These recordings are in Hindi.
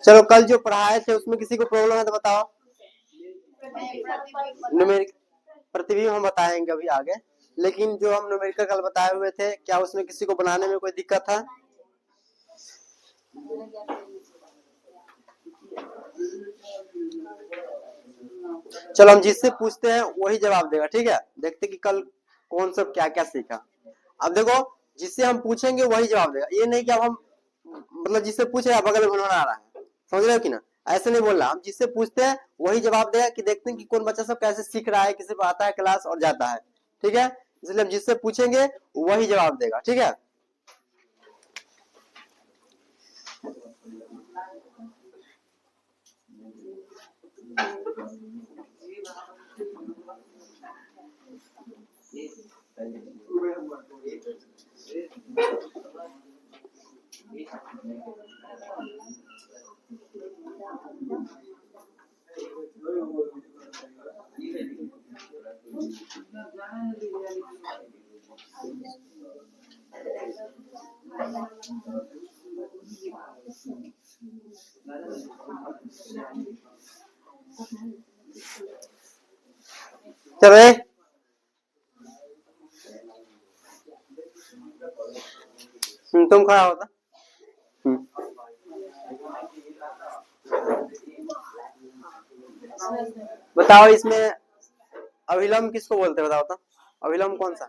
चलो कल जो पढ़ाए थे उसमें किसी को प्रॉब्लम है तो बताओ। न्यूमेरिक प्रतिबिंब हम बताएंगे अभी आगे, लेकिन जो हम न्यूमेरिकल कल बताए हुए थे, क्या उसमें किसी को बनाने में कोई दिक्कत है? चलो हम जिससे पूछते हैं वही जवाब देगा, ठीक है। देखते कि कल कौन सब क्या क्या सीखा। अब देखो, जिससे हम पूछेंगे वही जवाब देगा, ये नहीं कि अब हम मतलब जिससे पूछ रहे हैं बगल में भनवाना आ रहा है, समझ रहे हो कि ना? ऐसे नहीं बोलना, हम जिससे पूछते हैं वही जवाब देगा, कि देखते हैं कि कौन बच्चा सब कैसे सीख रहा है, किसी को आता है क्लास और जाता है, ठीक है। इसलिए हम जिससे पूछेंगे वही जवाब देगा, ठीक है। चलो तुम खड़ा होता। बताओ इसमें अभिलंब किसको बोलते हैं, बताओ तो। अभिलंब कौन सा?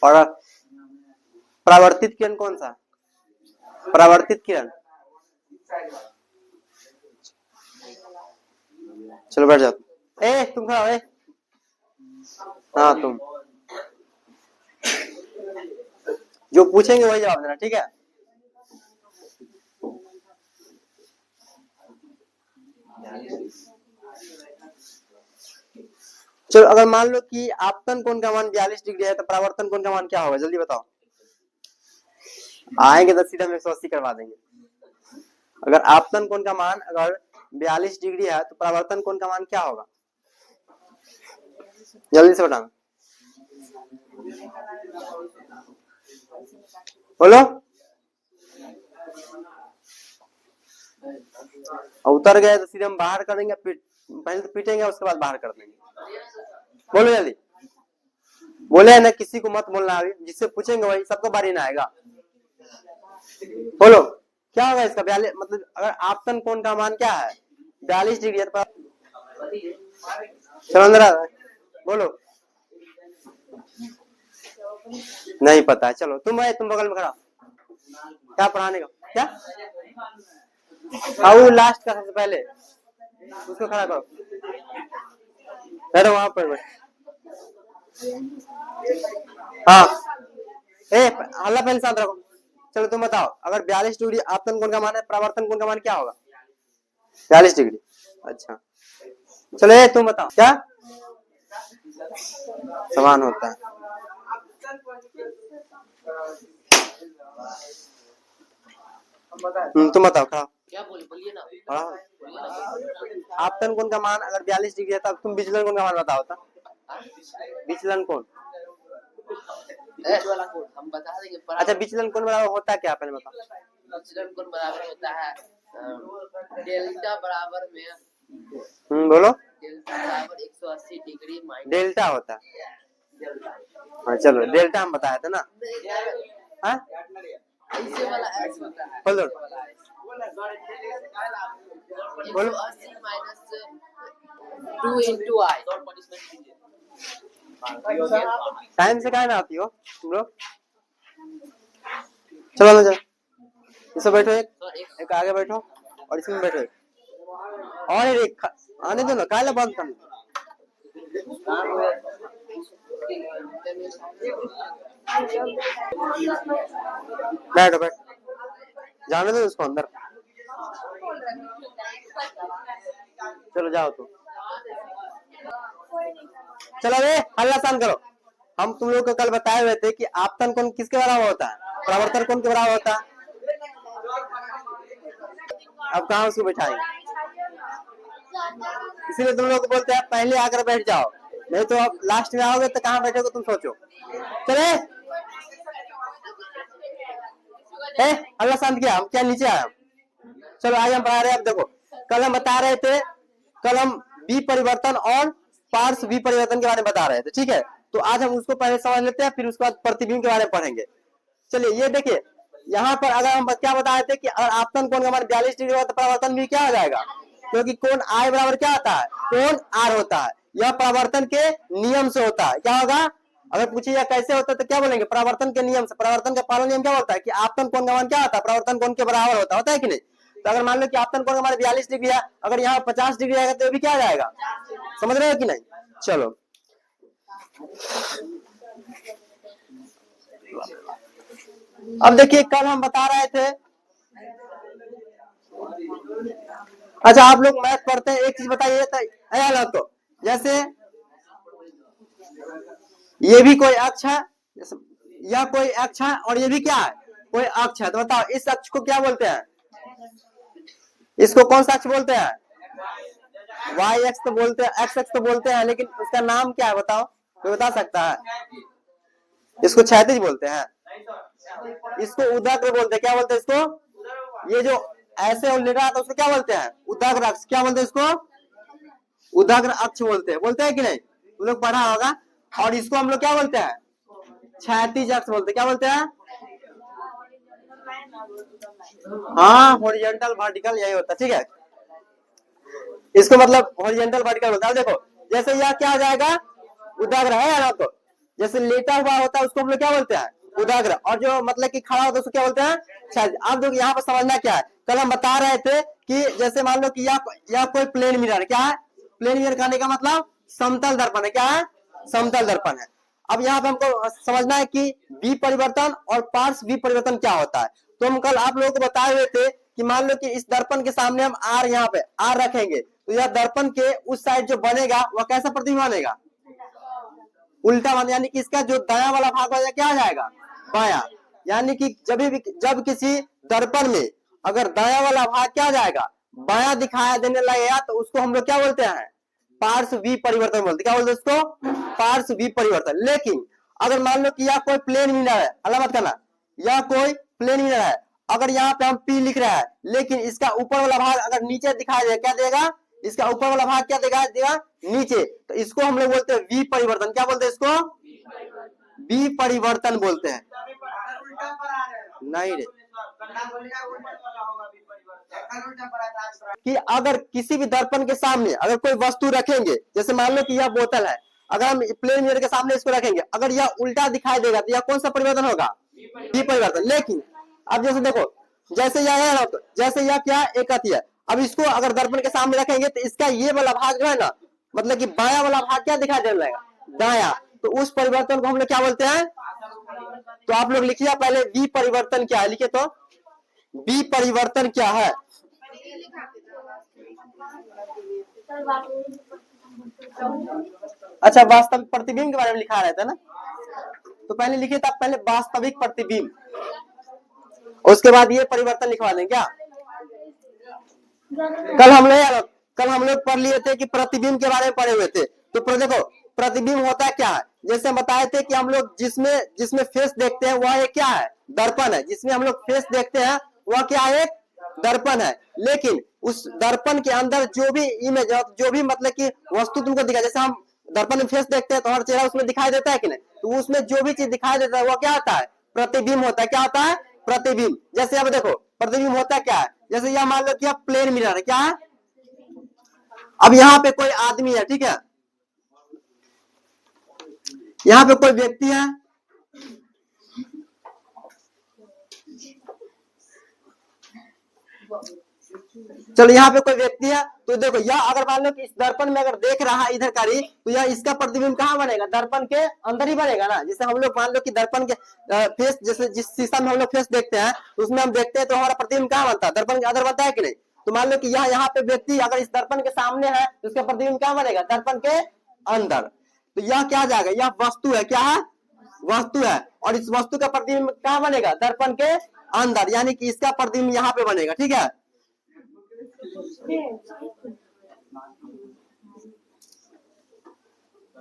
और परावर्तित किरण कौन सा? परावर्तित किरण। चलो बैठ जाओ। तुम खड़ा हो। हाँ तुम जो पूछेंगे वही जवाब देना, ठीक है। चलो अगर मान लो कि आपतन कोण का मान 42 डिग्री है तो परावर्तन कोण का मान क्या होगा, जल्दी बताओ। आएंगे तो सीधा हम 180 करवा देंगे। अगर आपतन कोण का मान अगर 42 डिग्री है तो परावर्तन कोण का मान क्या होगा, जल्दी से बताओ। बोलो। उतर गए तो सीधे हम बाहर कर देंगे, पहले तो पीटेंगे उसके बाद बाहर कर देंगे। बोलो जल्दी। बोले ना, किसी को मत बोलना, अभी जिससे पूछेंगे वही, सबको बारी ना आएगा। बोलो क्या होगा इसका 42, मतलब अगर आपतन कोण का मान क्या है 42 डिग्री है। चलो अंदर बोलो। नहीं पता है, चलो तुम बगल में खड़ा, क्या पढ़ाने का क्या? वो लास्ट का सबसे पहले उसको खड़ा करो, वहां पर हाँ। हल्ला पहले शांत रखो। चलो तुम बताओ, अगर 42 डिग्री आपतन कोण का मान है, परावर्तन कोण का मान क्या होगा? 42 डिग्री। अच्छा चलो तुम बताओ क्या समान होता है। तुम बताओ खड़ा। क्या बोलिए ना। आपतन कोण का मान अगर 42 डिग्री है तब तुम विचलन कोण का मान बताओ था। विचलन कोण हम बता देंगे। अच्छा विचलन कोण बराबर होता है क्या, पहले बताओ। विचलन कोण बराबर होता है डेल्टा बराबर में बोलो डेल्टा बराबर 180 डिग्री माइनस डेल्टा होता है। हाँ चलो डेल्टा हम बताया था ना। हाँ वाला एस होता है। बोलो बोलो 80 माइनस 2 into I। टाइम से काहे ना आती हो तुम लोग। चलो ना चलो इसमें बैठो, एक आगे बैठो और इसमें बैठो और एक आने दो ना, काहे बंद कर। बैठो बैठ, जाने दो उसको अंदर। चलो जाओ तुम। चलो रे हल्ला शांत करो। हम तुम लोग को कल बताए हुए थे कि आपतन कोण किसके बराबर होता है, परावर्तन कोण के बराबर होता है। अब कहाँ उसको बैठाएंगे, इसीलिए तुम लोग को बोलते हैं पहले आकर बैठ जाओ, नहीं तो अब लास्ट में आओगे तो कहाँ बैठोगे तुम सोचो। चले हल्ला शांत किया, हम क्या नीचे आया। चलो आगे हम पढ़ा रहे हैं। अब देखो कल हम बता रहे थे, कल हम बी परिवर्तन और पार्श्व बी परिवर्तन के बारे में बता रहे थे, ठीक है। तो आज हम उसको पहले समझ लेते हैं, फिर उसके बाद प्रतिबिंब के बारे में पढ़ेंगे। चलिए ये देखिए, यहाँ पर अगर हम क्या बता रहे थे कि अगर आपतन कोण हमारे 42 डिग्री होगा तो परावर्तन भी क्या हो जाएगा, क्योंकि कोण आई बराबर क्या होता है, कोण आर होता है। यह परावर्तन के नियम से होता है। क्या होगा, अगर पूछिए कैसे होता है तो क्या बोलेंगे, परावर्तन के नियम से। परावर्तन का पहला नियम क्या होता है कि आपतन कोण का मान क्या होता है, परावर्तन कोण के बराबर होता है कि नहीं। तो अगर मान लो कि आपतन कोण हमारे 42 डिग्री है, अगर यहाँ 50 डिग्री आएगा तो भी क्या आ जाएगा, समझ रहे हो कि नहीं। चलो अब देखिए, कल हम बता रहे थे, अच्छा आप लोग मैथ पढ़ते हैं, एक चीज बताइए तो जैसे ये भी कोई अक्ष है, यह कोई अक्ष है और ये भी क्या है, कोई अक्ष है। तो बताओ इस अक्ष को क्या बोलते हैं, इसको कौन सा अक्ष बोलते हैं, वाई एक्स तो बोलते हैं, एक्स एक्स तो बोलते हैं, लेकिन उसका नाम क्या है बताओ, कोई बता सकता है। इसको क्षैतिज बोलते हैं, इसको उदग्र बोलते हैं। क्या बोलते हैं इसको, ये जो ऐसे उल्टा आता है उसको क्या बोलते हैं, उदग्र अक्ष। क्या बोलते हैं इसको, उदग्र अक्ष बोलते हैं कि नहीं, तुम लोग पढ़ा होगा। और इसको हम लोग क्या बोलते हैं, क्षैतिज अक्ष बोलते हैं। क्या बोलते हैं, हाँ हॉरिजॉन्टल वर्टिकल यही होता है, ठीक है। इसको मतलब हॉरिजॉन्टल वर्टिकल बोलता है। देखो जैसे यह क्या आ जाएगा, उदग्र है ना, तो जैसे लेटा हुआ होता है उसको हम लोग क्या बोलते हैं, उदग्र। और जो मतलब कि खड़ा होता है उसको क्या बोलते हैं, क्षैतिज। आप देखो यहाँ पर समझना क्या है, कल हम बता रहे थे कि जैसे मान लो कि यह कोई प्लेन मिरर, क्या है, प्लेन मिरर कहने का मतलब समतल दर्पण है। क्या है, समतल दर्पण है। अब यहाँ पे हमको समझना है कि बी परिवर्तन और पार्श्व बी परिवर्तन क्या होता है। तो हम कल आप लोगों को बताए हुए थे कि मान लो कि इस दर्पण के सामने हम आर, यहाँ पे आर रखेंगे, तो यह दर्पण के उस साइड जो बनेगा वह कैसा प्रतिबिंब बनेगा, उल्टा बन, यानी कि इसका जो दाया वाला भाग हो जाएगा क्या आ जाएगा, बाया। यानी कि जब किसी दर्पण में अगर दाया वाला भाग क्या आ जाएगा, बाया दिखाया देने लगेगा, तो उसको हम लोग क्या बोलते हैं, पार्श्व बी परिवर्तन बोलते। क्या बोलते हैं उसको, पार्श्व बी परिवर्तन। लेकिन अगर मान लो कि यह कोई प्लेन मिरर है, अल्लाह मत करना, यह कोई प्लेन मिरर है, अगर यहाँ पे हम पी लिख रहा है, लेकिन इसका ऊपर वाला भाग अगर नीचे दिखाई दे, क्या देगा, इसका ऊपर वाला भाग क्या देगा नीचे, तो इसको हम लोग बोलते हैं वी परिवर्तन। क्या बोलते हैं इसको, बी परिवर्तन बोलते हैं। नहीं रे, कि अगर किसी भी दर्पण के सामने अगर कोई वस्तु रखेंगे, जैसे मान लो कि यह बोतल है, अगर हम प्लेन मिरर के सामने इसको रखेंगे, अगर यह उल्टा दिखाई देगा तो यह कौन सा परिवर्तन होगा, बी परिवर्तन। लेकिन अब जैसे देखो, जैसे यह है, जैसे यह क्या एक अति है, अब इसको अगर दर्पण के सामने रखेंगे तो इसका ये वाला भाग जो है ना, मतलब कि बाया वाला भाग क्या दिखाई देने लगेगा, दाया। तो उस परिवर्तन को हम लोग क्या बोलते हैं, तो आप लोग लिखिए पहले बी परिवर्तन क्या है, लिखिए तो बी परिवर्तन क्या है। अच्छा वास्तविक प्रतिबिंब के बारे में लिखा रहता है ना, तो पहले लिखिए था, पहले वास्तविक प्रतिबिंब, उसके बाद ये परिवर्तन लिखवा दें क्या। कल हम लोग पढ़ लिए थे कि प्रतिबिंब के बारे में पढ़े हुए थे। तो देखो प्रतिबिंब होता क्या है, जैसे हम बताए थे कि हम लोग जिसमें फेस देखते हैं वह एक क्या है, दर्पण है। जिसमें हम लोग फेस देखते हैं वह क्या है, एक दर्पण है। लेकिन उस दर्पण के अंदर जो भी इमेज, जो भी मतलब कि वस्तु तुमको दिखाई, जैसे हम दर्पण में फेस देखते हैं तो हर चेहरा उसमें दिखाई देता है कि नहीं, तो उसमें जो भी चीज दिखाई देता है वह क्या होता है, प्रतिबिंब होता है। क्या होता है, प्रतिबिंब। जैसे अब देखो प्रतिबिंब होता क्या है, जैसे यह मान लो कि प्लेन मिरर है, क्या है, अब यहाँ पे कोई आदमी है, ठीक है, यहाँ पे कोई व्यक्ति है, चलो यहाँ पे कोई व्यक्ति है, तो देखो यह अगर मान लो कि इस दर्पण में अगर देख रहा है इधर कारी, तो यह इसका प्रतिबिंब कहाँ बनेगा, दर्पण के अंदर ही बनेगा ना। जैसे हम लोग मान लो कि दर्पण के फेस, जैसे जिस शीशा में हम लोग फेस देखते हैं उसमें हम देखते हैं तो हमारा प्रतिबिंब कहाँ बनता है, दर्पण के अंदर बनता है कि नहीं। तो मान लो कि यहाँ पे व्यक्ति अगर इस दर्पण के सामने है तो उसका प्रतिबिंब कहाँ बनेगा, दर्पण के अंदर। तो यह क्या जाएगा, यह वस्तु है, क्या है, वस्तु है, और इस वस्तु का प्रतिबिंब कहाँ बनेगा, दर्पण के अंदर, यानी कि इसका प्रतिबिंब यहाँ पे बनेगा, ठीक है।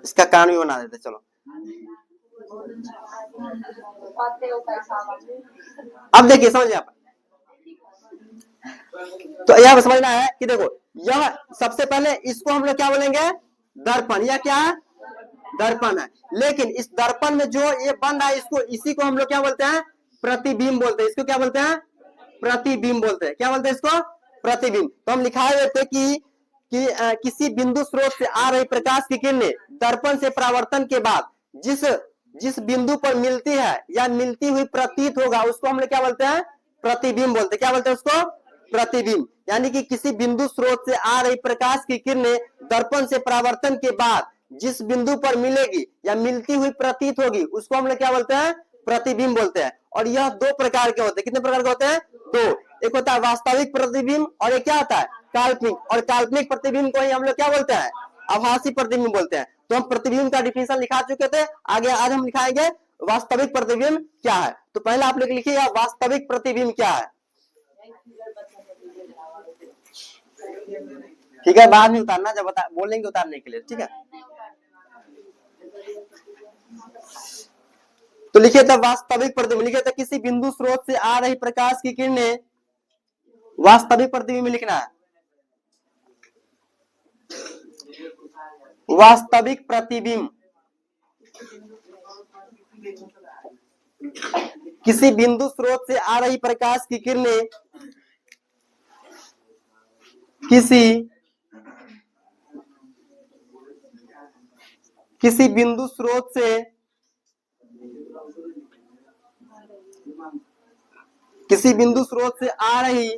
इसका कान भी बना देते चलो। अब देखिए समझिए आप, तो यह समझना है कि देखो, यह सबसे पहले इसको हम लोग क्या बोलेंगे, दर्पण। यह क्या है, दर्पण है। लेकिन इस दर्पण में जो ये बन रहा है, इसको इसी को हम लोग क्या बोलते हैं, प्रतिबिंब बोलते हैं। इसको क्या बोलते हैं, प्रतिबिंब बोलते हैं। क्या बोलते हैं इसको, प्रतिबिंब। तो हम लिखाए हुए थे कि किसी बिंदु स्रोत से आ रही प्रकाश की किरणें दर्पण से परावर्तन के बाद जिस जिस बिंदु पर मिलती है या मिलती हुई प्रतीत होगा, उसको हम लोग क्या बोलते हैं, प्रतिबिंब बोलते हैं। क्या बोलते हैं उसको, प्रतिबिंब। यानी कि किसी बिंदु स्रोत से आ रही प्रकाश की किरणें दर्पण से परावर्तन के बाद जिस बिंदु पर मिलेगी या मिलती हुई प्रतीत होगी, उसको हम लोग क्या बोलते हैं, प्रतिबिंब बोलते हैं। और यह दो प्रकार के होते हैं। कितने प्रकार के होते हैं, दो। एक होता है वास्तविक प्रतिबिंब और एक क्या होता है, काल्पनिक। और काल्पनिक प्रतिबिंब को ही हम लोग क्या बोलते हैं, आभासी प्रतिबिंब बोलते हैं। तो हम प्रतिबिंब का डिफिनेशन लिखा चुके थे। आगे आज हम लिखाएंगे वास्तविक प्रतिबिंब क्या है। तो पहले आप लोग लिखिए वास्तविक प्रतिबिंब क्या है। ठीक है, बाद में उतारना, जब बोलेंगे उतारने के लिए, ठीक है। तो लिखिए तब वास्तविक प्रतिबिंब, लिखिए तो किसी बिंदु स्रोत से आ रही प्रकाश की किरणें, वास्तविक प्रतिबिंब में लिखना है, वास्तविक प्रतिबिंब। किसी बिंदु स्रोत से आ रही प्रकाश की किरणें किसी बिंदु स्रोत से आ रही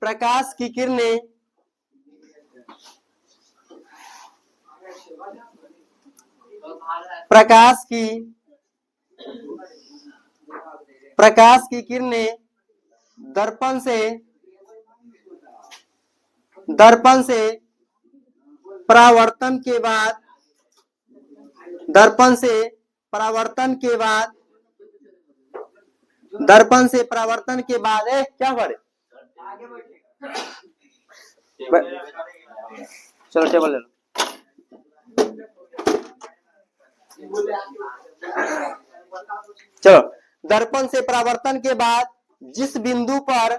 प्रकाश की किरणें प्रकाश की किरणें दर्पण से परावर्तन के बाद क्या करे, चलो टेबल ले लो। चलो, दर्पण से परावर्तन के बाद जिस बिंदु पर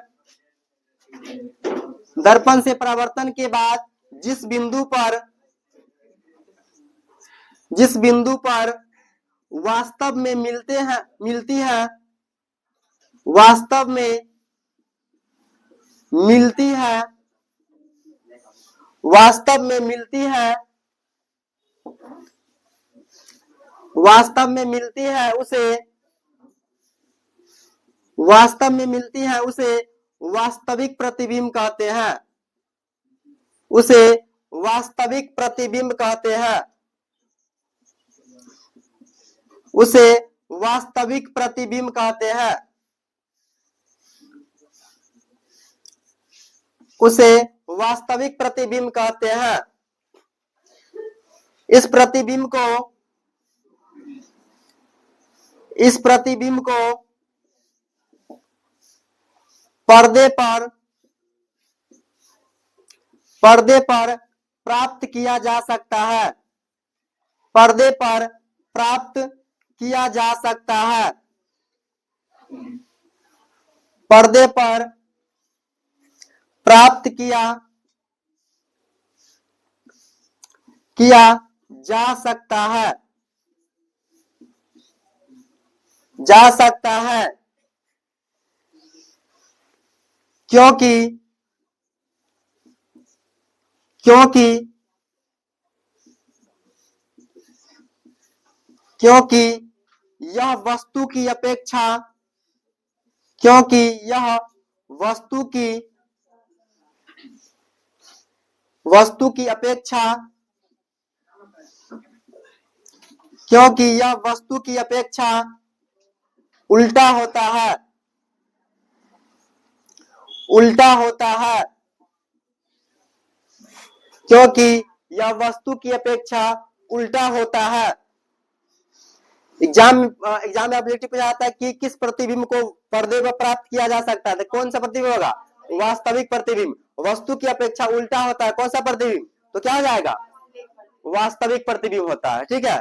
वास्तव में मिलती है उसे वास्तविक प्रतिबिंब कहते हैं। वास्तविक प्रतिबिंब कहते हैं। इस प्रतिबिंब को पर्दे पर प्राप्त किया जा सकता है। पर्दे पर प्राप्त किया जा सकता है। क्योंकि यह वस्तु की अपेक्षा उल्टा होता है। एग्जाम में ऑब्जेक्टिव पूछा जाता है कि किस प्रतिबिंब को पर्दे पर प्राप्त किया जा सकता है, तो कौन सा प्रतिबिंब होगा, वास्तविक प्रतिबिंब। वस्तु की अपेक्षा उल्टा होता है, कौन सा प्रतिबिंब, तो क्या हो जाएगा, वास्तविक प्रतिबिंब होता है। ठीक है,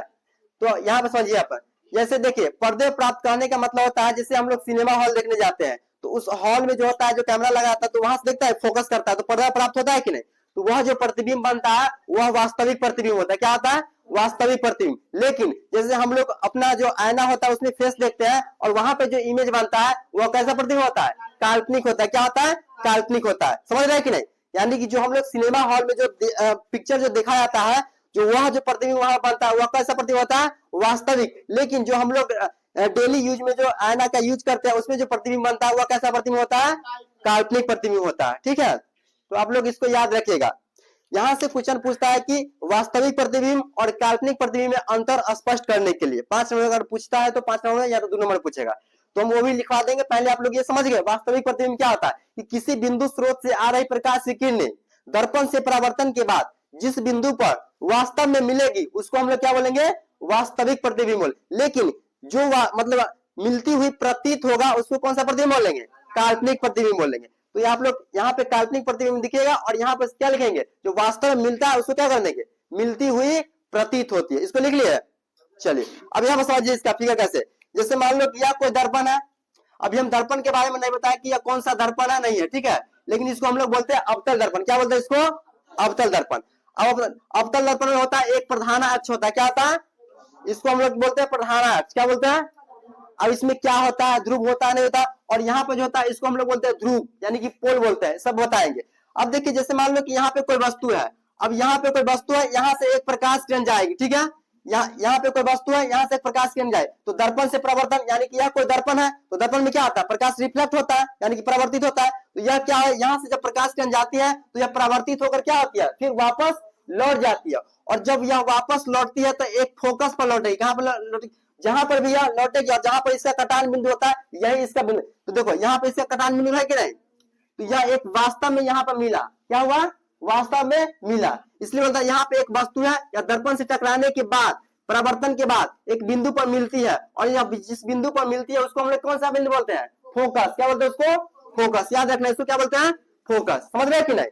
तो यहाँ पर समझिए आप जैसे देखिए पर्दे प्राप्त करने का मतलब होता है जैसे हम लोग सिनेमा हॉल देखने जाते हैं तो उस हॉल में जो होता है जो कैमरा लगा होता है तो वहां से देखता है फोकस करता है तो पर्दा प्राप्त होता है कि नहीं। तो वह जो प्रतिबिंब बनता है वह वास्तविक प्रतिबिंब होता है। क्या होता है? वास्तविक प्रतिबिंब। लेकिन जैसे हम लोग अपना जो आईना होता है उसमें फेस देखते हैं और वहां पे जो इमेज बनता है वह कैसा प्रतिबिंब होता है? काल्पनिक होता है। क्या होता है? काल्पनिक होता है। समझ रहे हैं कि नहीं? यानी कि जो हम लोग सिनेमा हॉल में जो पिक्चर जो देखा जाता है जो वह जो प्रतिबिंब वहां बनता है वह कैसा प्रतिबिंब होता है? वास्तविक। लेकिन जो हम लोग डेली यूज में जो आईना का यूज करते हैं उसमें जो प्रतिबिंब बनता है वह कैसा प्रतिबिंब होता है? काल्पनिक प्रतिबिंब होता है। ठीक है, तो आप लोग इसको याद रखिएगा। यहाँ से क्वेश्चन पूछता है कि वास्तविक प्रतिबिंब और काल्पनिक प्रतिबिंब में अंतर स्पष्ट करने के लिए 5 नंबर अगर पूछता है तो 5 नंबर या तो 2 नंबर पूछेगा तो हम वो भी लिखवा देंगे। पहले आप लोग ये समझ गए वास्तविक प्रतिबिंब क्या होता है कि किसी बिंदु स्रोत से आ रही प्रकाश की किरणें दर्पण से परावर्तन के बाद जिस बिंदु पर वास्तव में मिलेगी उसको हम लोग क्या बोलेंगे? वास्तविक प्रतिबिंब बोलेंगे। लेकिन जो मतलब मिलती हुई प्रतीत होगा उसको कौन सा प्रतिबिंब बोलेंगे? काल्पनिक प्रतिबिंब बोलेंगे। तो आप लोग यहाँ पे काल्पनिक प्रतिबिंब दिखेगा और यहाँ पे क्या लिखेंगे? जो वास्तव में मिलता है उसको क्या कर देंगे? मिलती हुई प्रतीत होती है। इसको लिख लिया। चलिए अब यहाँ पर समझिए इसका फिगर कैसे। जैसे मान लो कि यह कोई दर्पण है। अभी हम दर्पण के बारे में नहीं बताया कि यह कौन सा दर्पण है, नहीं है, ठीक है। लेकिन इसको हम लोग बोलते हैं अवतल दर्पण। क्या बोलते हैं इसको? अवतल दर्पण। अब अवतल दर्पण में होता है एक प्रधान अक्ष होता है। क्या होता है? इसको हम लोग बोलते हैं प्रधान अक्ष। क्या बोलते हैं? अब इसमें क्या होता है? ध्रुव होता है नहीं होता। और यहाँ पे जो होता है इसको हम लोग बोलते हैं ध्रुव यानी कि पोल बोलते हैं। सब बताएंगे। अब देखिए जैसे मान लो कि यहाँ पे कोई वस्तु है। अब यहाँ पे कोई वस्तु है, यहाँ से एक प्रकाश किरण जाएगी, ठीक है। यहाँ पे कोई वस्तु है, यहाँ से एक प्रकाश किरण जाए तो दर्पण से परावर्तन यानी कि यह कोई दर्पण है तो दर्पण में क्या होता है? प्रकाश रिफ्लेक्ट होता है यानी कि परावर्तित होता है। तो यह क्या है? यहाँ से जब प्रकाश किरण जाती है तो यह परावर्तित होकर क्या होती है? फिर वापस लौट जाती है। और जब यह वापस लौटती है तो एक फोकस पर लौटेगी। कहां पर लौटेगी? जहां पर भी यह लौटेगी और जहां पर इसका कटान बिंदु होता है यही इसका बिंदु। तो देखो यहाँ पे इसका कटान बिंदु है कि नहीं? तो यह एक वास्तव में यहाँ पर मिला। क्या हुआ? वास्तव में मिला। इसलिए बोलता है यहाँ पे एक वस्तु है या दर्पण से टकराने के बाद परावर्तन के बाद एक बिंदु पर मिलती है और यह जिस बिंदु पर मिलती है उसको हम लोग कौन सा बिंदु बोलते हैं? फोकस। क्या बोलते हैं उसको? फोकस। याद रखना इसको क्या बोलते हैं? फोकस। समझ रहे कि नहीं?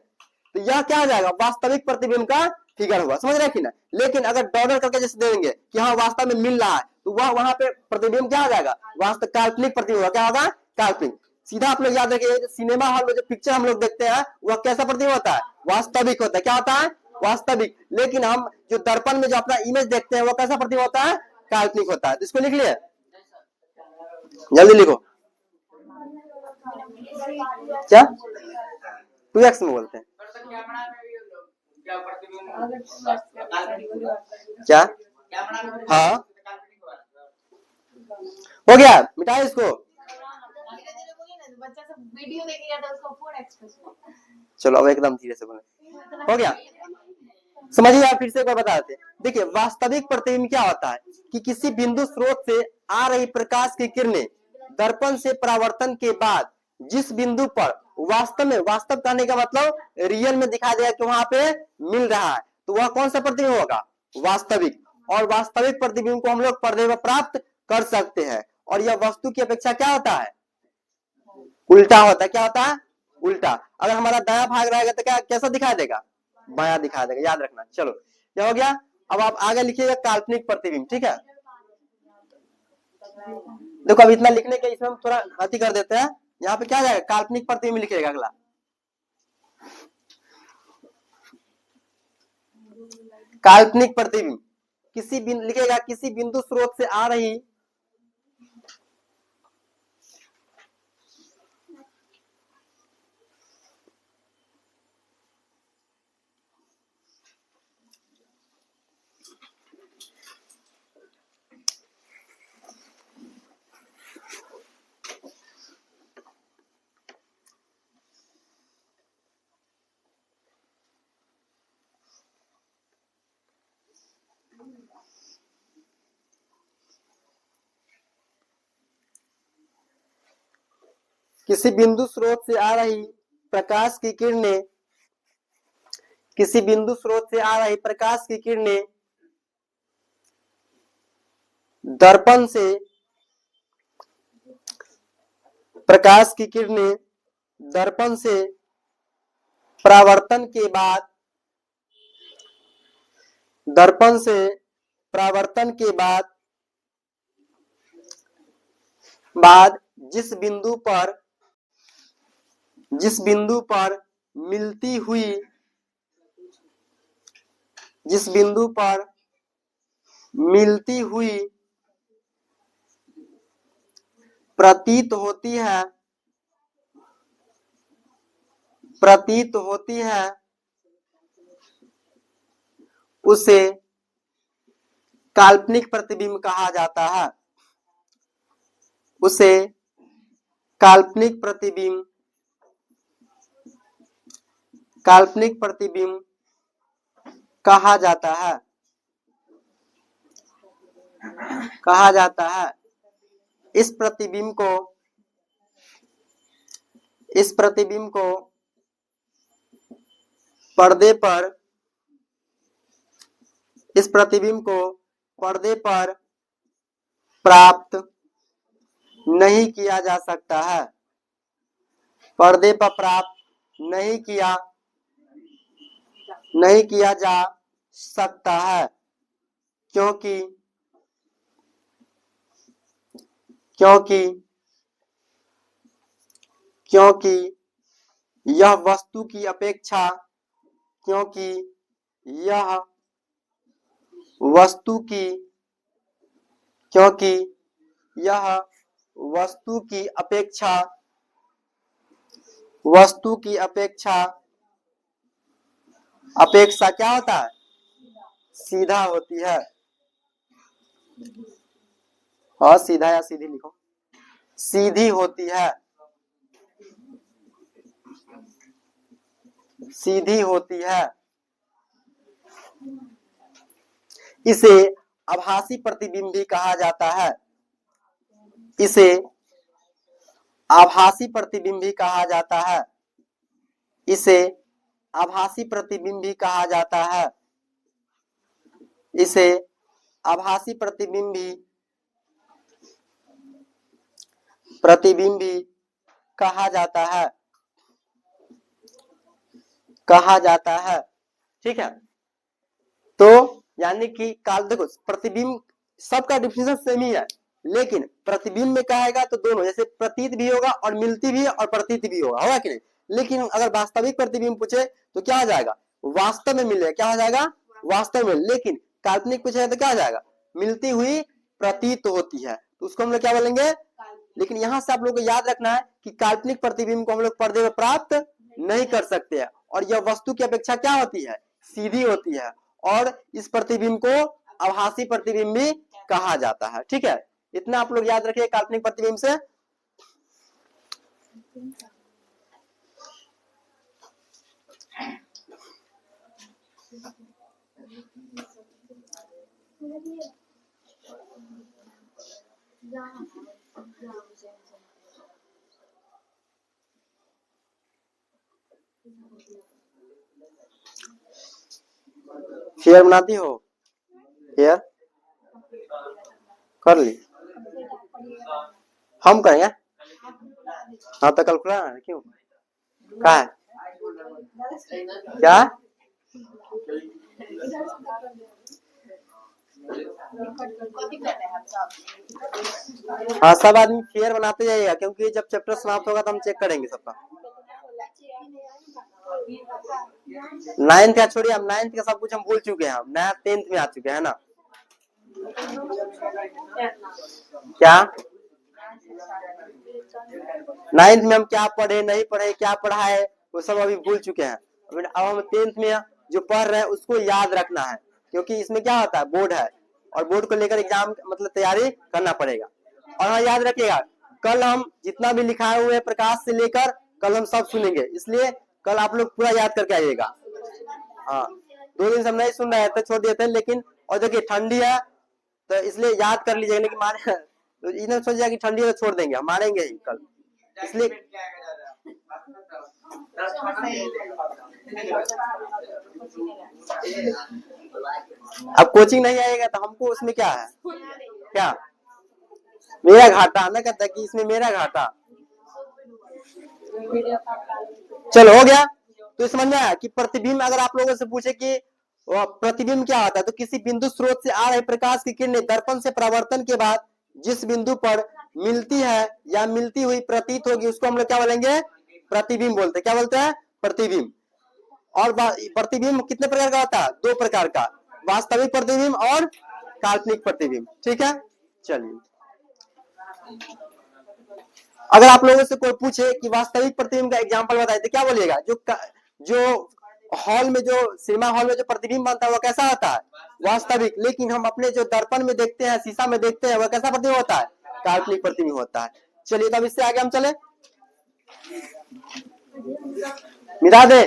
तो यह क्या आ जाएगा? वास्तविक प्रतिबिंब का फिगर होगा। समझ रहे कि ना? लेकिन अगर डॉलर करके जैसे देंगे कि हाँ वास्तव में मिल रहा है तो वह वहां पे प्रतिबिंब क्या आ जाएगा? वास्तव काल्पनिक प्रतिबिंब होगा। क्या होगा? काल्पनिक। सीधा आप लोग याद रखिए सिनेमा हॉल में जो पिक्चर हम लोग देखते हैं वह कैसा प्रतिबिंब होता है? वास्तविक होता है। क्या होता है? वास्तविक। लेकिन हम जो दर्पण में जो अपना इमेज देखते हैं वो कैसा प्रतिबिंब होता है? काल्पनिक होता है। तो इसको लिख लिए, जल्दी लिखो। क्या 2x में बोलते हैं? क्या? हाँ हो गया, मिटाए इसको। चलो अब एकदम धीरे से बोले। हो गया? समझिए आप फिर से एक बार बता देते। देखिए वास्तविक प्रतिबिंब क्या होता है कि किसी बिंदु स्रोत से आ रही प्रकाश की किरणें दर्पण से परावर्तन के बाद जिस बिंदु पर वास्तव में, वास्तव कहने का मतलब रियल में दिखाई देगा कि वहां पे मिल रहा है तो वह कौन सा प्रतिबिंब होगा? वास्तविक। और वास्तविक प्रतिबिंब को हम लोग पर्दे पर प्राप्त कर सकते हैं और यह वस्तु की अपेक्षा क्या होता है? उल्टा होता है। क्या होता है? उल्टा। अगर हमारा दाया भाग रहेगा तो क्या कैसा दिखाई देगा? बाया दिखा देगा। याद रखना। चलो क्या हो गया? अब आप आगे लिखिएगा काल्पनिक प्रतिबिंब। ठीक है, देखो अब इतना लिखने के इसमें हम थोड़ा गति कर देते हैं। यहाँ पे क्या जाएगा? काल्पनिक प्रतिबिंब लिखिएगा। अगला काल्पनिक प्रतिबिंब किसी बिंदु लिखेगा किसी बिंदु स्रोत से आ रही किसी बिंदु स्रोत से आ रही प्रकाश की किरणें किसी बिंदु स्रोत से आ रही प्रकाश की किरणें दर्पण से प्रकाश की किरणें दर्पण से परावर्तन के बाद दर्पण से परावर्तन के बाद बाद जिस बिंदु पर मिलती हुई प्रतीत होती है उसे काल्पनिक प्रतिबिंब कहा जाता है। उसे काल्पनिक प्रतिबिंब कहा जाता है। इस प्रतिबिंब को पर्दे पर प्राप्त नहीं किया जा सकता है। पर्दे पर प्राप्त नहीं किया जा सकता है क्योंकि यह वस्तु की अपेक्षा क्या होता है? सीधा होती है। और सीधा या सीधी लिखो, सीधी होती है। इसे आभासी प्रतिबिंब भी कहा जाता है। इसे आभासी प्रतिबिंब भी कहा जाता है। इसे आभासी प्रतिबिंब भी कहा जाता है। इसे आभासी प्रतिबिंब भी कहा जाता है। ठीक है, तो यानी कि काल देखो प्रतिबिंब सबका डिफिनेशन सेम ही है, लेकिन प्रतिबिंब में कहेगा तो दोनों, जैसे प्रतीत भी होगा और मिलती भी और प्रतीत भी होगा कि नहीं। लेकिन अगर वास्तविक प्रतिबिंब पूछे तो क्या हो जाएगा? वास्तव में मिलेगा। क्या हो जाएगा? वास्तव में। लेकिन काल्पनिक पूछे तो क्या हो जाएगा? मिलती हुई प्रतीत होती है, तो उसको हम लोग क्या बोलेंगे? लेकिन यहां से आप लोग को याद रखना है कि काल्पनिक प्रतिबिंब को हम लोग पर्दे में प्राप्त नहीं कर सकते हैं, और यह वस्तु की अपेक्षा क्या होती है? सीधी होती है। और इस प्रतिबिंब को आभासी प्रतिबिंब भी कहा जाता है। ठीक है, इतना आप लोग याद रखिए काल्पनिक प्रतिबिंब से। फेयर बनाती हो? फेयर कर ली, हम करेंगे। हाँ तो कल खुला है क्यों? क्या है? क्या? हाँ सब आदमी फेयर बनाते जाइएगा, क्योंकि जब चैप्टर समाप्त होगा तो हम चेक करेंगे सबका। 9th का छोड़िए, हम 9th का सब कुछ हम भूल चुके हैं, हम नया 10th में आ चुके हैं ना। क्या 9th में हम क्या पढ़े नहीं पढ़े, क्या पढ़ा है, वो सब अभी भूल चुके हैं। अब हम 10th में जो पढ़ रहे हैं उसको याद रखना है, क्योंकि इसमें क्या होता है? बोर्ड है, और बोर्ड को लेकर एग्जाम मतलब तैयारी करना पड़ेगा। और हाँ याद रखिएगा, कल हम जितना भी लिखाए हुए प्रकाश से लेकर कल हम सब सुनेंगे, इसलिए कल आप लोग पूरा याद करके आइएगा। हाँ 2 दिन से हम नहीं सुन रहे थे, छोड़ दिए थे, लेकिन और देखिए ठंडी है तो इसलिए याद कर लीजिएगा। लेकिन मारे तो इन्हें सोच जाए कि ठंडी है तो छोड़ देंगे, हम मारेंगे ही कल, इसलिए अब कोचिंग नहीं आएगा तो हमको उसमें क्या है? क्या मेरा घाटा ना कहता कि इसमें मेरा घाटा। चलो हो गया। तो समझ में आया कि प्रतिबिंब अगर आप लोगों से पूछे कि प्रतिबिंब क्या होता है, तो किसी बिंदु स्रोत से आ रहे प्रकाश की किरणें दर्पण से परावर्तन के बाद जिस बिंदु पर मिलती है या मिलती हुई प्रतीत होगी उसको हम लोग क्या बोलेंगे, प्रतिबिंब बोलते हैं। क्या बोलते हैं, प्रतिबिंब। और प्रतिबिंब कितने प्रकार का होता है, दो प्रकार का, वास्तविक प्रतिबिंब और काल्पनिक प्रतिबिंब। ठीक है, चलिए अगर आप लोगों से कोई पूछे कि वास्तविक प्रतिबिंब का एग्जांपल बताइए तो क्या बोलिएगा, जो हॉल में, जो सिनेमा हॉल में जो प्रतिबिंब बनता है वो कैसा होता है, वास्तविक। लेकिन हम अपने जो दर्पण में देखते हैं, शीशा में देखते हैं, वह कैसा प्रतिबिंब होता है, काल्पनिक प्रतिबिंब होता है। चलिए तब इससे आगे हम चले, मिटा दे।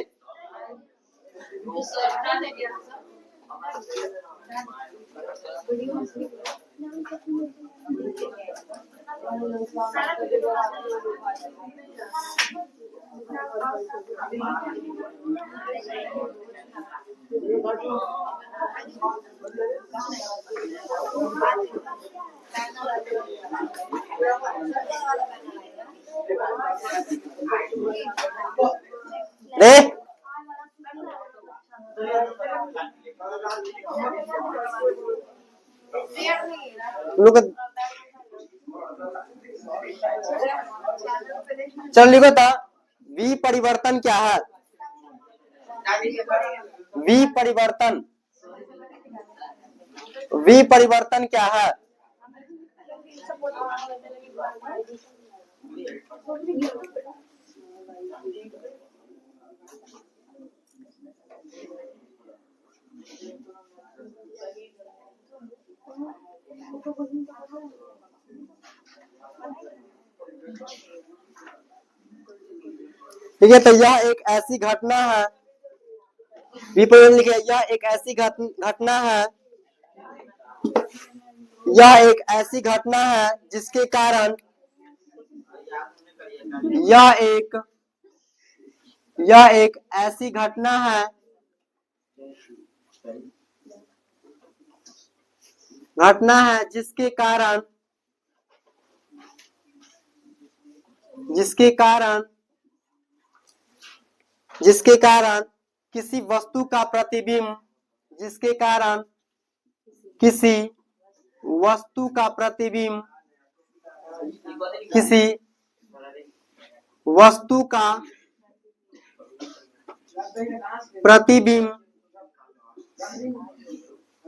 रे लोग चल लिखो था, विपरिवर्तन क्या है, विपरिवर्तन, विपरिवर्तन क्या है। ठीक है, तो यह एक ऐसी घटना है, विपरीत लिखे, यह एक ऐसी घटना है, यह एक ऐसी घटना है जिसके कारण यह एक ऐसी घटना है, जिसके कारण किसी वस्तु का प्रतिबिंब, जिसके कारण किसी वस्तु का प्रतिबिंब, किसी वस्तु का प्रतिबिंब,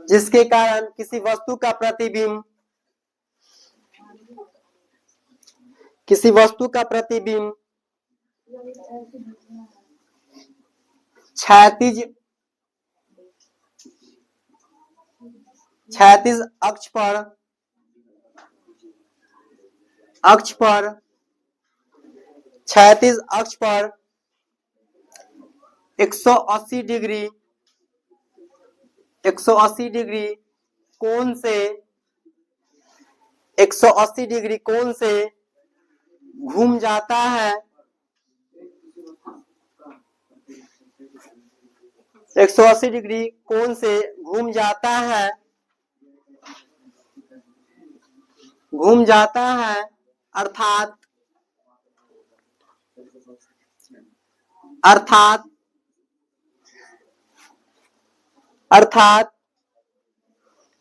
जिसके कारण किसी वस्तु का प्रतिबिंब, किसी वस्तु का प्रतिबिंब क्षैतिज अक्ष पर क्षैतिज अक्ष पर 180 डिग्री कोण से 180 डिग्री कोण से घूम जाता है, 180 डिग्री कोण से घूम जाता है, अर्थात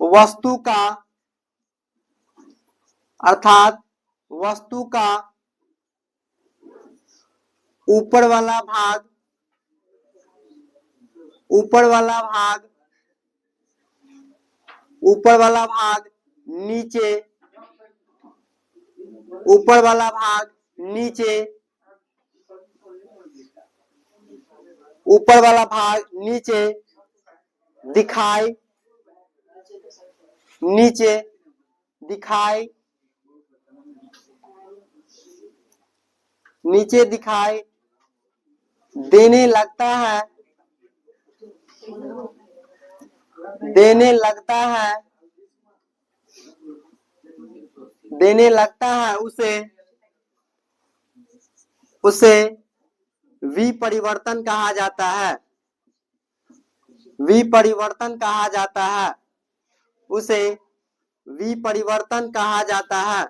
वस्तु का ऊपर वाला भाग नीचे दिखाई देने लगता है, उसे विपरिवर्तन कहा जाता है, उसे विपरिवर्तन कहा जाता है,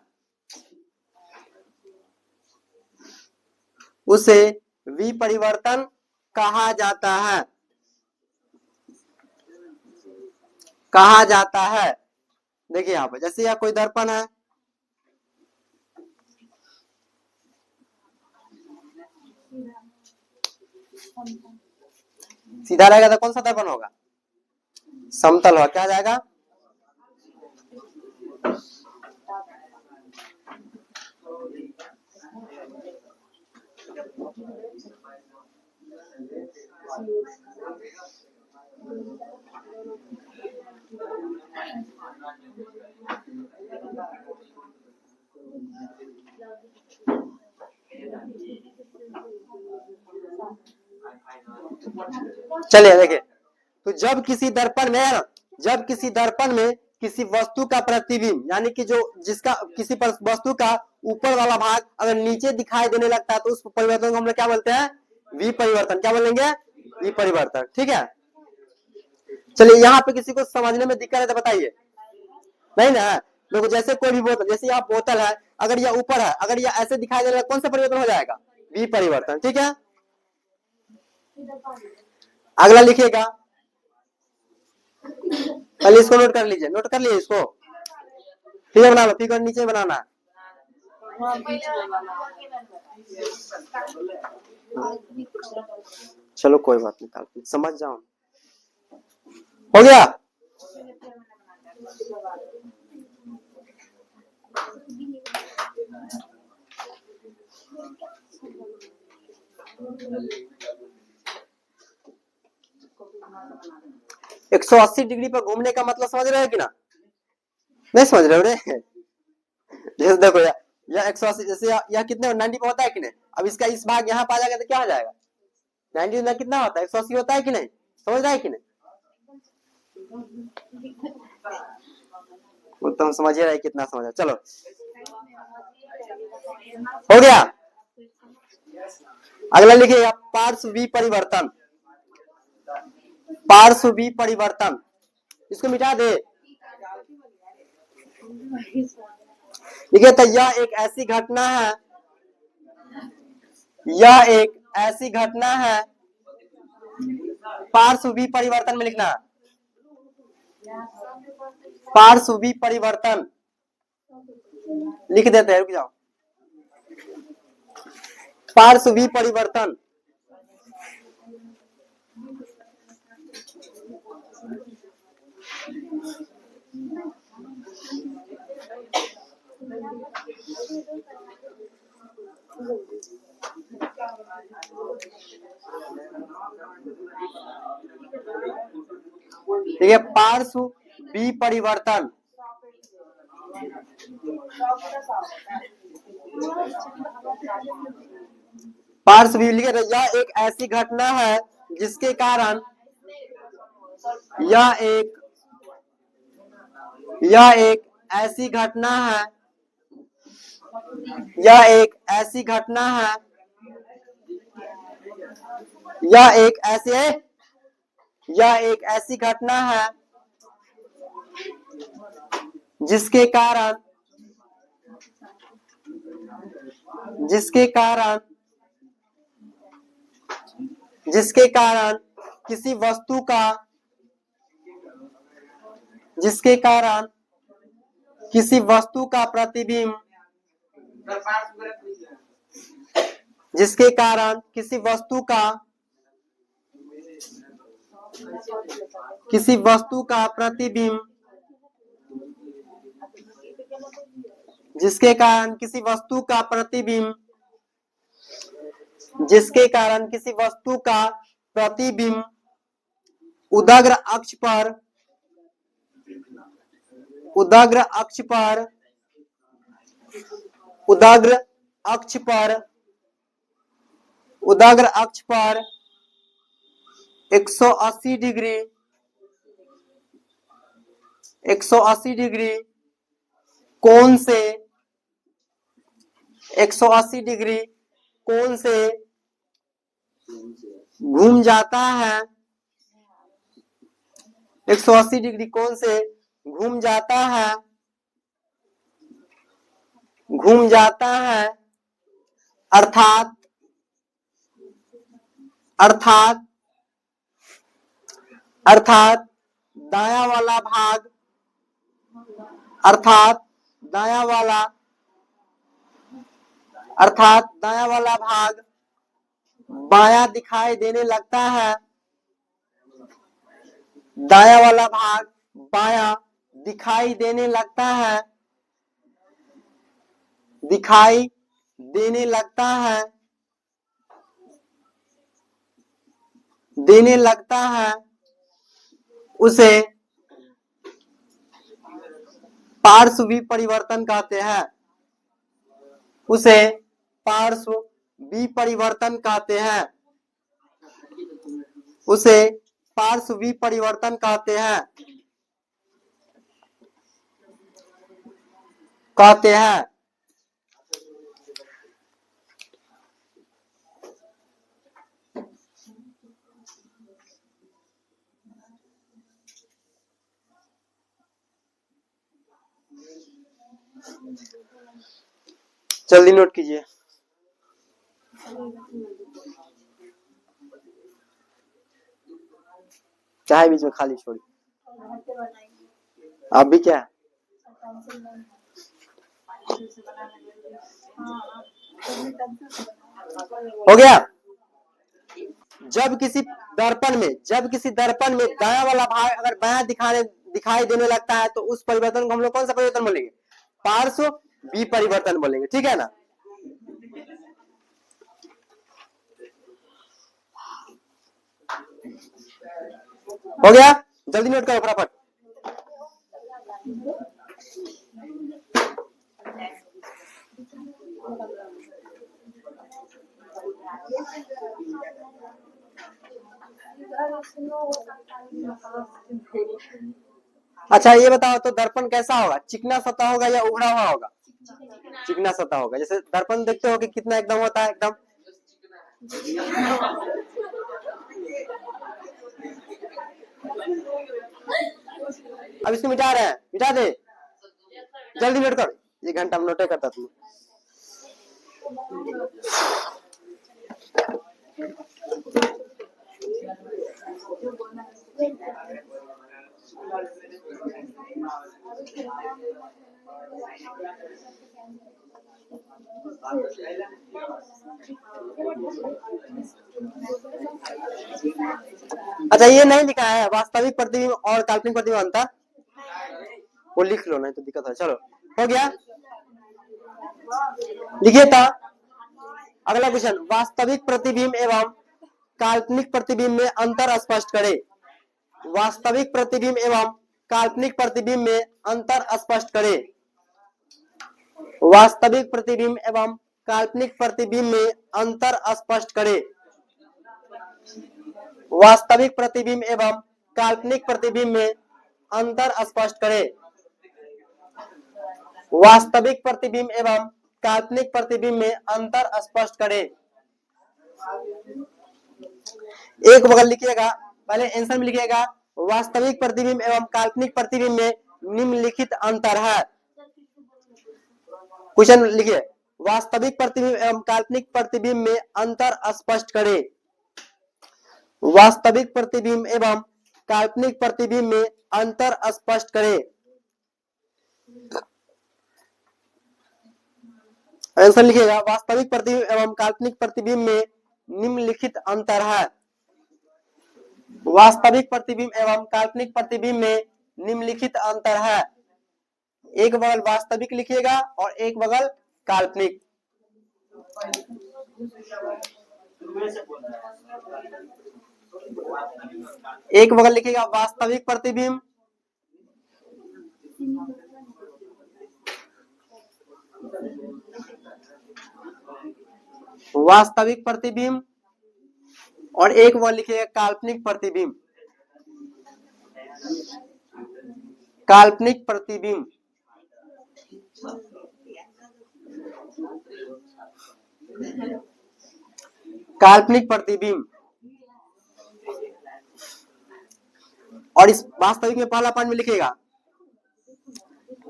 उसे विपरिवर्तन कहा जाता है। देखिए यहाँ पर जैसे यह कोई दर्पण है, सीधा रहेगा तो कौन सा दर्पण होगा? समतल होगा। क्या जाएगा? चलिए देखिए, तो जब किसी दर्पण में किसी वस्तु का प्रतिबिंब, यानी कि जो जिसका किसी वस्तु का ऊपर वाला भाग अगर नीचे दिखाई देने लगता है तो उस परिवर्तन को हम लोग क्या बोलते हैं? विपरिवर्तन। क्या बोलेंगे? विपरिवर्तन। ठीक है। चलिए, यहाँ पे किसी को समझने में दिक्कत है तो बताइए। नहीं ना? देखो, जैसे कोई भी बोतल, जैसे यहाँ बोतल है, अगर यह ऊपर है, अगर यह ऐसे दिखाई दे रहा है, कौन सा परिवर्तन हो जाएगा? विपरिवर्तन। ठीक है। अगला लिखिएगा, पहले इसको नोट कर लीजिए। नोट कर लीजिए इसको, फिगर बना लो। फिगर नीचे बनाना है। चलो कोई बात नहीं, समझ जाओ। हो गया? एक 180 डिग्री पर घूमने का मतलब समझ रहे हो कि ना? नहीं समझ रहे हो रे? जैसे देखो यह 180, जैसे यह कितने 90 पे होता है कि नहीं? अब इसका इस भाग यहाँ पे आ जाएगा तो क्या हो जाएगा? 90 में कितना होता है? 180 होता है कि नहीं? समझ रहा है कि नहीं? वो तो हम समझ ही रहे कितना समझ रहे। चलो, हो गया। अगला लिखिएगा, पार्श्व विपरिवर्तन। पार्श्व विपरिवर्तन, इसको मिटा दे। देखिए, तो यह एक ऐसी घटना है, यह एक ऐसी घटना है, पार्श्व विपरिवर्तन में लिखना, पार्श्व विपरिवर्तन लिख देते हैं, रुक जाओ। पार्श्व विपरिवर्तन, ठीक है। पार्श्व विपरिवर्तन, पार्श्व लिखे, यह एक ऐसी घटना है जिसके कारण यह एक ऐसी घटना है, यह एक ऐसी घटना है, यह एक ऐसी घटना है जिसके कारण किसी वस्तु का, जिसके कारण किसी वस्तु का प्रतिबिंब, जिसके कारण किसी वस्तु का प्रतिबिंब, जिसके कारण किसी वस्तु का प्रतिबिंब, जिसके कारण किसी वस्तु का प्रतिबिंब उदग्र अक्ष पर, उदग्र अक्ष पर, उदग्र अक्ष पर, उदग्र अक्ष पर 180 डिग्री, 180 डिग्री कोण से, 180 डिग्री कोण से घूम जाता है, 180 डिग्री कोण से घूम जाता है, घूम जाता है, अर्थात अर्थात अर्थात दायां वाला भाग, अर्थात दायां वाला भाग बायां दिखाई देने लगता है, दायां वाला भाग बायां दिखाई देने लगता है, दिखाई देने लगता है, देने लगता है, उसे पार्श्व विपरिवर्तन कहते हैं, उसे पार्श्व विपरिवर्तन कहते हैं, उसे पार्श्व विपरिवर्तन कहते हैं, कहते हैं। जल्दी नोट कीजिए। चाहे बीच में खाली छोड़ी। आप भी क्या हो गया? जब किसी दर्पण में दायां वाला भाग अगर बायां दिखाई देने लगता है तो उस परिवर्तन को हम लोग कौन सा परिवर्तन बोलेंगे? पार्श्व विपरिवर्तन बोलेंगे, ठीक है ना? हो गया? जल्दी नोट करो फटाफट। अच्छा ये बताओ तो दर्पण कैसा होगा? चिकना सतह होगा या उभरा हुआ होगा? चिकना सतह होगा। जैसे दर्पण देखते हो कि कितना एकदम होता है, एकदम अब इसको मिटा रहे हैं, मिटा दे, जल्दी नोट कर। 1 घंटा में नोटे करता तुम। अच्छा ये नहीं लिखा है वास्तविक प्रतिबिंब और काल्पनिक प्रतिबिंब अंतर, वो लिख लो नहीं तो दिक्कत है। चलो हो गया, लिखिए था। अगला क्वेश्चन, वास्तविक प्रतिबिंब एवं काल्पनिक प्रतिबिंब में अंतर स्पष्ट करें। वास्तविक प्रतिबिंब एवं काल्पनिक प्रतिबिंब में अंतर स्पष्ट करें। वास्तविक प्रतिबिंब एवं काल्पनिक प्रतिबिंब में अंतर स्पष्ट करें। वास्तविक प्रतिबिंब एवं काल्पनिक प्रतिबिंब में अंतर स्पष्ट करें। वास्तविक प्रतिबिंब एवं काल्पनिक प्रतिबिंब में अंतर स्पष्ट करें। एक बगल लिखिएगा, पहले आंसर में लिखिएगा वास्तविक प्रतिबिंब एवं काल्पनिक प्रतिबिंब में निम्नलिखित अंतर है। क्वेश्चन लिखिए, वास्तविक प्रतिबिंब एवं काल्पनिक प्रतिबिंब में अंतर स्पष्ट करें। वास्तविक प्रतिबिंब एवं काल्पनिक प्रतिबिंब में अंतर स्पष्ट करें। आंसर लिखिएगा, वास्तविक प्रतिबिंब एवं काल्पनिक प्रतिबिंब में निम्नलिखित अंतर है। वास्तविक प्रतिबिंब एवं काल्पनिक प्रतिबिंब में निम्नलिखित अंतर है। एक बगल वास्तविक लिखिएगा और एक बगल काल्पनिक। एक बगल लिखिएगा वास्तविक प्रतिबिंब, वास्तविक प्रतिबिंब, और एक बगल लिखिएगा काल्पनिक प्रतिबिंब। काल्पनिक प्रतिबिंब, काल्पनिक प्रतिबिंब। और इस वास्तविक में पहला पॉइंट में लिखिएगा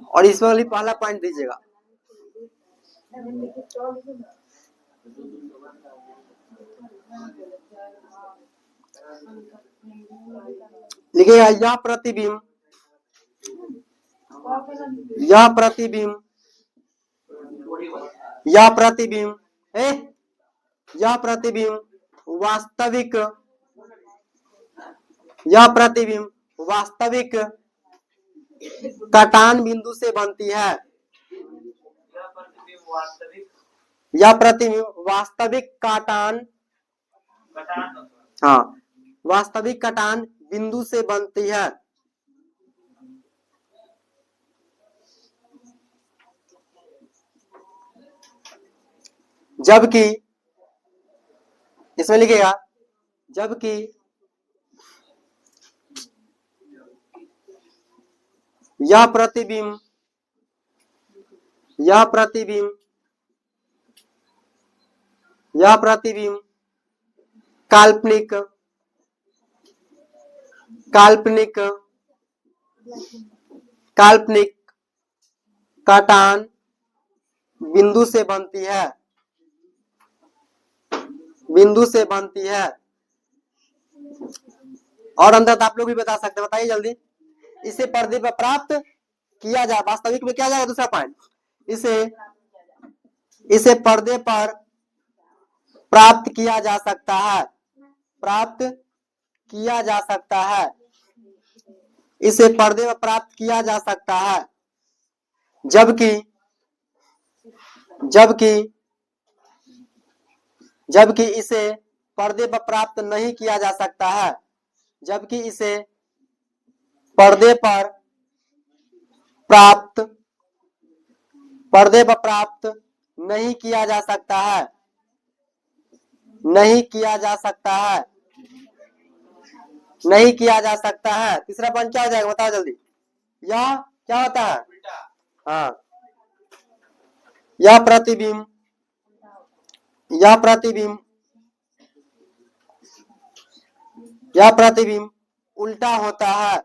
और इस वाली पहला पॉइंट दीजिएगा। लिखिएगा यह प्रतिबिंब, यह प्रतिबिंब, यह प्रतिबिंब, यह प्रतिबिंब वास्तविक, यह प्रतिबिंब वास्तविक कटान बिंदु से बनती है। यह प्रतिबिंब वास्तविक काटान, हाँ, वास्तविक कटान बिंदु से बनती है। जबकि इसमें लिखेगा जबकि यह प्रतिबिंब काल्पनिक काटान बिंदु से बनती है, और अंदर आप लोग भी बता सकते हैं, बताइए जल्दी। इसे पर्दे पर प्राप्त किया जा, वास्तविक में क्या जाएगा दूसरा पॉइंट, इसे पर्दे पर प्राप्त किया जा सकता है, इसे पर्दे पर प्राप्त किया जा सकता है। जबकि इसे पर्दे पर प्राप्त नहीं किया जा सकता है, पर्दे पर प्राप्त नहीं किया जा सकता है, नहीं किया जा सकता है। तीसरा पॉइंट क्या हो जाएगा, बताओ जल्दी। यह क्या होता है, हाँ, यह प्रतिबिंब उल्टा होता है,